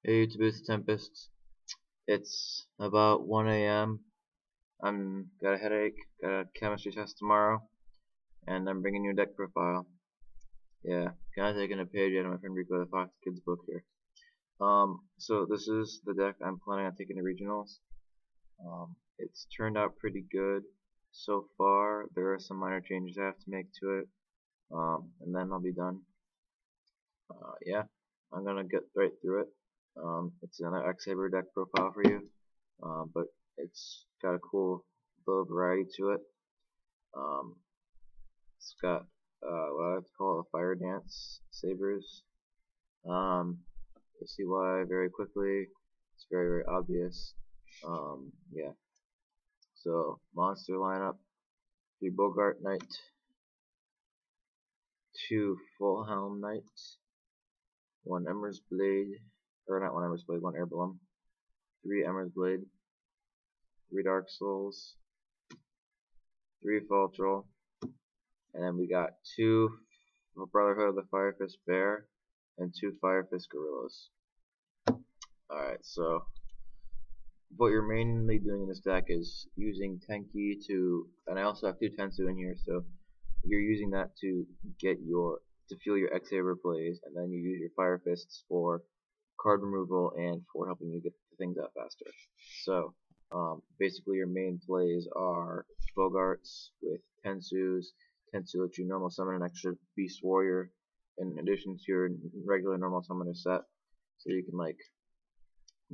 Hey, YouTube, it's Tempest. It's about 1 a.m. I'm got a headache, got a chemistry test tomorrow, and I'm bringing you a deck profile. Yeah, kind of taking a page out of my friend Rico the Fox Kids book here. So this is the deck I'm planning on taking to regionals. It's turned out pretty good so far. There are some minor changes I have to make to it, and then I'll be done. Yeah, I'm gonna get right through it. It's another X-Saber deck profile for you, but it's got a cool little variety to it. Um, it's got what I like to call a fire dance sabers. Um, you'll see why very quickly. It's very obvious. Yeah. So monster lineup: 3 Bogart Knight, 2 Full Helm Knight, 1 Ember's Blade, or not 1 Ember's Blade, 1 Airblum, 3 Ember's Blade, 3 Dark Souls, 3 Faltrol, and then we got 2 Brotherhood of the Fire Fist Bear and 2 Fire Fist Gorillas. Alright, so what you're mainly doing in this deck is using Tenki to, and I also have 2 Tensu in here, so you're using that to fuel your X-Saber plays, and then you use your Fire Fists for card removal and for helping you get things out faster. So basically your main plays are Bogarts with Tensus. Tensu lets you normal summon an extra Beast Warrior in addition to your regular normal summoner set. So you can like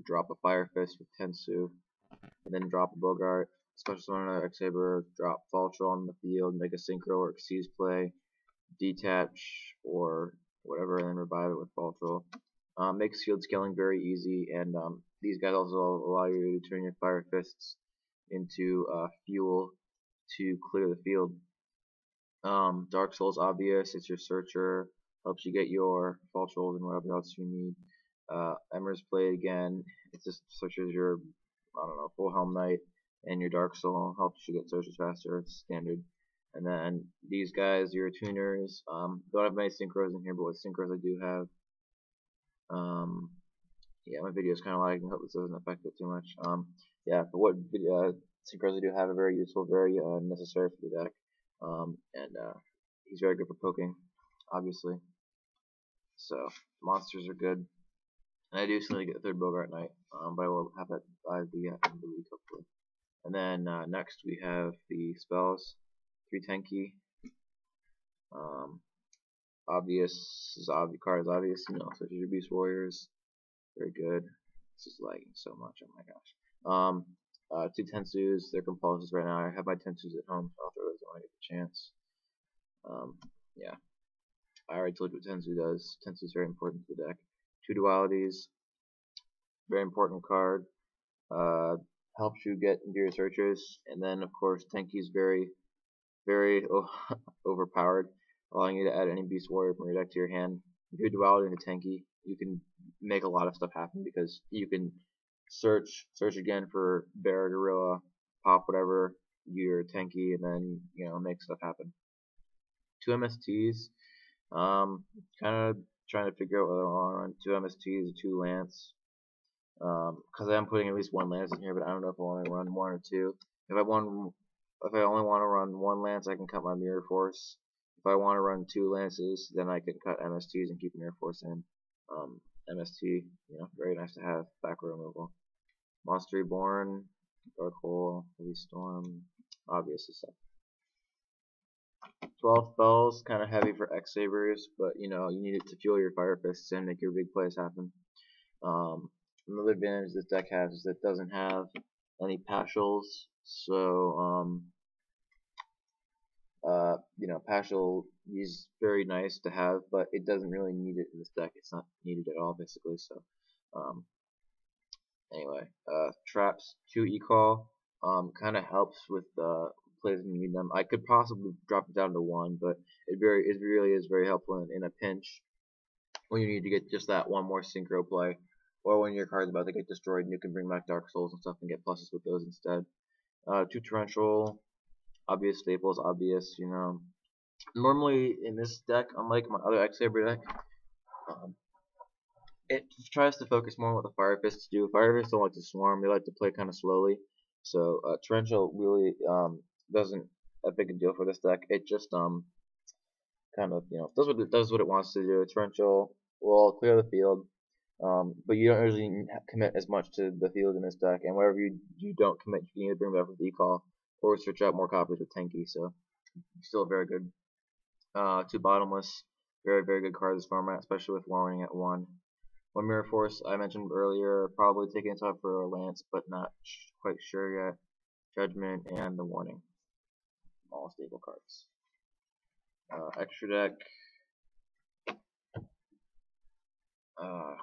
drop a Fire Fist with Tensu, and then drop a Bogart, special summon another X-Saber, drop Faltrol on the field, make a Synchro or Xyz play, detach or whatever, and then revive it with Faltrol. Makes field scaling very easy, and these guys also allow you to turn your Fire Fists into fuel to clear the field. Dark Souls obvious, it's your searcher, helps you get your Faltrols and whatever else you need. Ember's Blade again, it just searches your, I don't know, Full Helm Knight, and your Dark Soul helps you get searches faster, it's standard. And then these guys, your tuners, don't have many synchros in here, but what synchros I do have, yeah, my video is kind of lagging. I hope this doesn't affect it too much. Yeah, but what synchros I do have are very useful, very necessary for the deck. And he's very good for poking, obviously. So monsters are good. And I do still need to get the 3rd Bogart Knight, but I will have that by the end of the week hopefully. And then next we have the spells. 3 Tenki. Card is obvious, you know, such as your Beast Warriors. Very good. This is lagging so much, oh my gosh. 2 Tensus, they're compulsions right now. I have my Tensus at home, so I'll throw those when I get the chance. Yeah. I already told you what Tensu does. Tensu is very important to the deck. 2 Dualities, very important card. Helps you get into your searches, and then of course Tenki is very overpowered, allowing you to add any Beast Warrior from your deck to your hand. If you duality into Tenki, you can make a lot of stuff happen because you can search again for Bear, Gorilla, pop whatever your Tenki, and then make stuff happen. 2 MSTs, kind of trying to figure out whether I want to run 2 MSTs or 2 Lance, because I am putting at least 1 Lance in here, but I don't know if I want to run 1 or 2. If I only want to run 1 Lance, I can cut my Mirror Force. If I want to run 2 Lances, then I can cut MSTs and keep Mirror Force in. MST, very nice to have, back row removal. Monster Reborn, Dark Hole, Heavy Storm, obvious stuff. 12 spells, kind of heavy for X-Sabers, but you need it to fuel your Fire Fists and make your big plays happen. Another advantage this deck has is that it doesn't have any Pashals, so Pashal is very nice to have, but it doesn't really need it in this deck. It's not needed at all, basically. So, anyway, traps 2 E-Call kind of helps with plays when you need them. I could possibly drop it down to 1, but it really is very helpful in a pinch when you need to get just that one more synchro play, or when your card's about to get destroyed and you can bring back Dark Souls and stuff and get pluses with those instead. 2 Torrential, obvious staples, obvious, Normally in this deck, unlike my other X-Saber deck, it tries to focus more on what the Fire Fists do. Fire Fists don't like to swarm; they like to play kind of slowly. So Torrential really doesn't a big a deal for this deck. It just kind of does what it wants to do. Torrential will clear the field, but you don't usually commit as much to the field in this deck. And whatever you don't commit, you can either bring back with Decall or switch out more copies with Tenki. So still very good. Two Bottomless, very good card this format, especially with Warning at 1. One Mirror Force I mentioned earlier, probably taking it up for Lance, but not quite sure yet. Judgment and the Warning, all stable cards. Extra deck.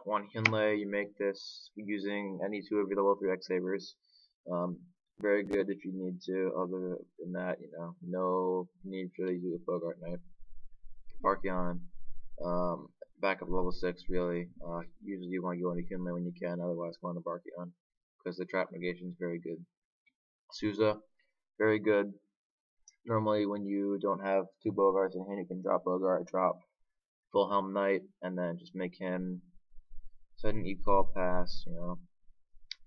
One Hyunlei, you make this using any two of your level 3 X-Sabers. Very good if you need to. Other than that, no need to really do a Bogart Knight. Barkion, backup level 6 really. Usually you want to go into Hyunlei when you can, otherwise go into Barkion because the trap negation is very good. Souza, very good. Normally when you don't have two Bogarts in hand, you can drop Bogart, drop Full Helm Knight, and then just make him set an E-call pass,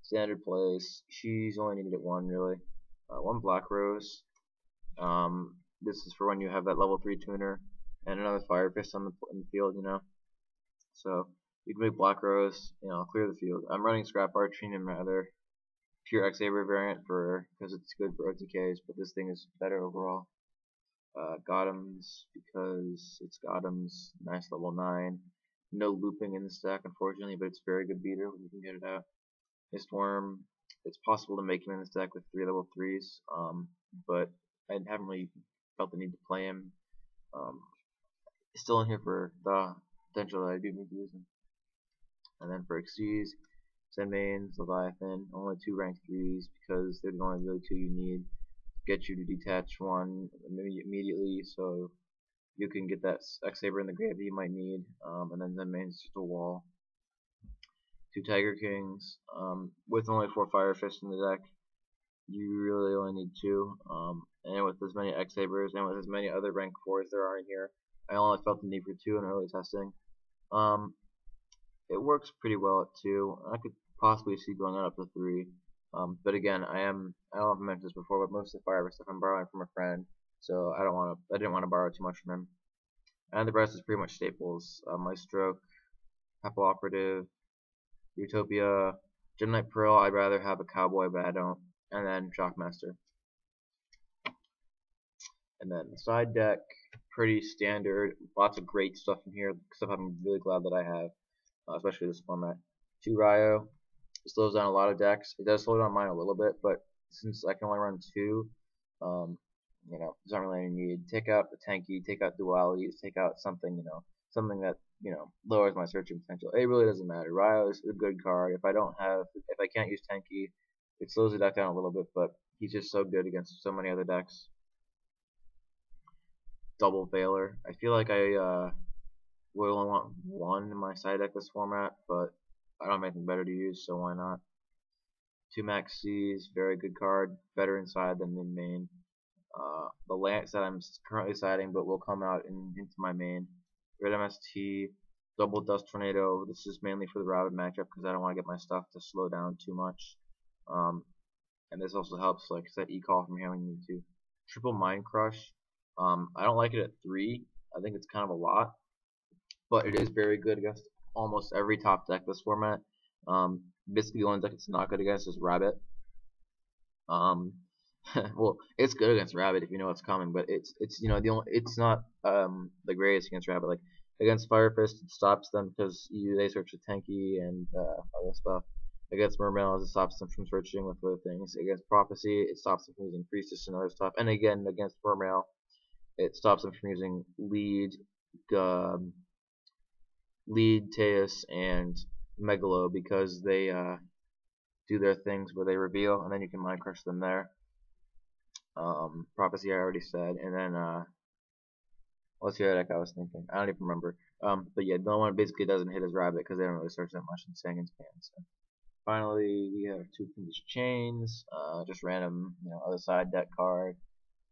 standard plays. She's only needed at 1 really. One Black Rose. This is for when you have that level 3 tuner and another Fire Fist in the field, So you can make Black Rose, clear the field. I'm running Scrap Arching and my other pure X-Saber variant because it's good for OTKs, but this thing is better overall. Gotham's because it's Gotham's, nice level 9. No looping in this deck, unfortunately, but it's very good beater when you can get it out. Mistworm, it's possible to make him in this deck with 3 level 3s, but I haven't really felt the need to play him. He's still in here for the potential that I do need to use him. And then for Xyz, Zenmaines, Leviathan, only 2 rank 3s because they're the only really 2 you need. Get you to detach 1 immediately, so you can get that X-Saber in the grave that you might need, and then Zenmaines just a wall. 2 Tiger Kings, with only 4 Fire Fists in the deck, you really only need 2, and with as many X-Sabers and with as many other rank 4s there are in here, I only felt the need for 2 in early testing. It works pretty well at 2. I could possibly see going up to 3. But again, I don't know if I mentioned this before, but most of the Fire stuff I'm borrowing from a friend, so I didn't want to borrow too much from him. And the rest is pretty much staples. Maestro, Apple Operative, Utopia, Gemini Pearl. I'd rather have a Cowboy, but I don't. And then Shockmaster. And then the side deck, pretty standard. Lots of great stuff in here. Stuff I'm really glad that I have, especially this format. 2 Ryo. It slows down a lot of decks. It does slow down mine a little bit, but since I can only run 2, there's not really any need. Take out the Tenki, take out dualities, take out something, something that, lowers my searching potential. It really doesn't matter. Ryo is a good card. If I can't use Tenki, it slows the deck down a little bit, but he's just so good against so many other decks. Double Veiler. I feel like I would only want 1 in my side deck this format, but I don't have anything better to use, so why not? 2 Max C's, very good card, better inside than in main. The Lance that I'm currently siding, but will come out into my main. Red MST, double Dust Tornado. This is mainly for the Rabbit matchup because I don't want to get my stuff to slow down too much. And this also helps set E-Call from here when you need to. Triple Mind Crush. I don't like it at 3. I think it's kind of a lot, but it is very good against almost every top deck this format. Basically the only deck it's not good against is Rabbit. Well, it's good against Rabbit if you know what's coming, but it's it's not the greatest against Rabbit. Like against Fire Fist, it stops them because they search with Tenki and other stuff. Against Mermails, it stops them from searching with other things. Against Prophecy, it stops them from using Priestess and other stuff. And again, against Mermail, it stops them from using Lead, Teus, and Megalo because they do their things where they reveal, and then you can Mind Crush them there. Prophecy I already said, and then what's the other deck I was thinking? I don't even remember. But yeah, no one basically doesn't hit his Rabbit because they don't really search that much in Sangin's Pan. So. Finally, we have 2 Fiendish Chains, just random, other side deck card.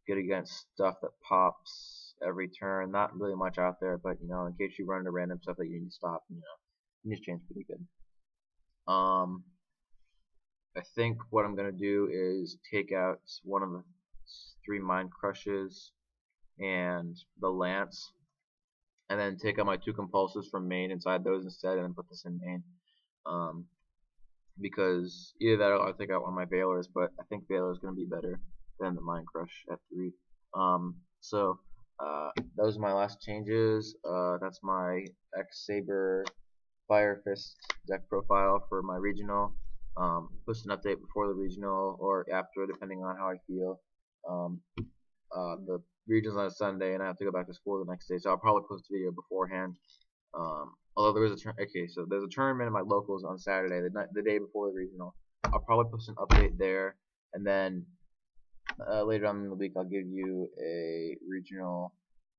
Good against stuff that pops every turn. Not really much out there, but in case you run into random stuff that you need to stop, Finish chain's pretty good. I think what I'm gonna do is take out one of the 3 Mind Crushes and the Lance, and then take out my 2 Compulsives from main inside those instead, and then put this in main. Because either that or I'll take out one of my Valors, but I think Valor is gonna be better than the Mind Crush at 3. So those are my last changes. That's my X-Saber Fire Fist deck profile for my regional. Post an update before the regional or after, depending on how I feel. The regional's on a Sunday, and I have to go back to school the next day, so I'll probably post a video beforehand. Although there was so there's a tournament in my locals on Saturday, the day before the regional. I'll probably post an update there, and then later on in the week I'll give you a regional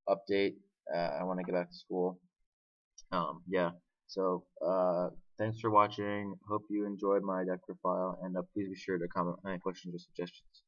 update. I want to get back to school. Yeah. So thanks for watching. Hope you enjoyed my deck profile, and please be sure to comment any questions or suggestions.